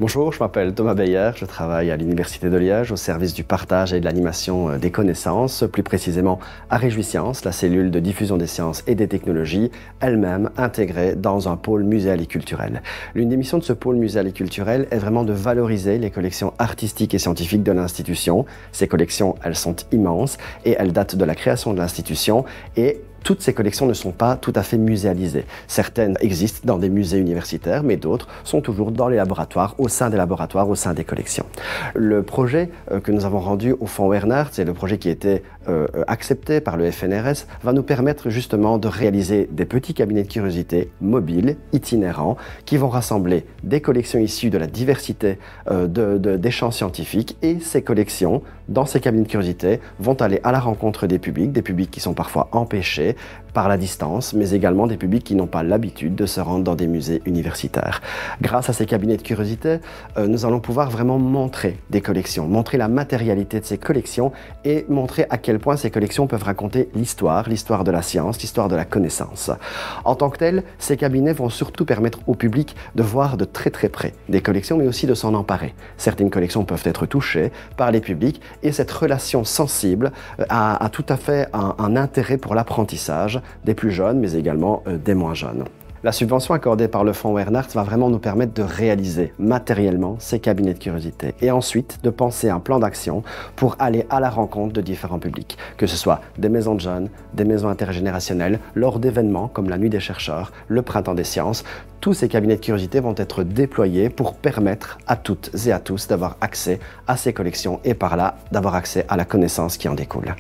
Bonjour, je m'appelle Thomas Beyer, je travaille à l'Université de Liège au service du partage et de l'animation des connaissances, plus précisément à Réjouisciences, la cellule de diffusion des sciences et des technologies, elle-même intégrée dans un pôle muséal et culturel. L'une des missions de ce pôle muséal et culturel est vraiment de valoriser les collections artistiques et scientifiques de l'institution. Ces collections, elles sont immenses et elles datent de la création de l'institution et toutes ces collections ne sont pas tout à fait muséalisées. Certaines existent dans des musées universitaires, mais d'autres sont toujours dans les laboratoires, au sein des collections. Le projet que nous avons rendu au Fonds Wernert, c'est le projet qui a été accepté par le FNRS, va nous permettre justement de réaliser des petits cabinets de curiosité mobiles, itinérants, qui vont rassembler des collections issues de la diversité des champs scientifiques, et ces collections, dans ces cabinets de curiosité, vont aller à la rencontre des publics qui sont parfois empêchés par la distance, mais également des publics qui n'ont pas l'habitude de se rendre dans des musées universitaires. Grâce à ces cabinets de curiosité, nous allons pouvoir vraiment montrer des collections, montrer la matérialité de ces collections et montrer à quel point ces collections peuvent raconter l'histoire de la science, l'histoire de la connaissance. En tant que tel, ces cabinets vont surtout permettre au public de voir de très très près des collections, mais aussi de s'en emparer. Certaines collections peuvent être touchées par les publics et cette relation sensible a tout à fait un intérêt pour l'apprentissage des plus jeunes, mais également des moins jeunes. La subvention accordée par le Fonds Wernert va vraiment nous permettre de réaliser matériellement ces cabinets de curiosité et ensuite de penser un plan d'action pour aller à la rencontre de différents publics, que ce soit des maisons de jeunes, des maisons intergénérationnelles, lors d'événements comme la Nuit des chercheurs, le Printemps des sciences. Tous ces cabinets de curiosité vont être déployés pour permettre à toutes et à tous d'avoir accès à ces collections et par là d'avoir accès à la connaissance qui en découle.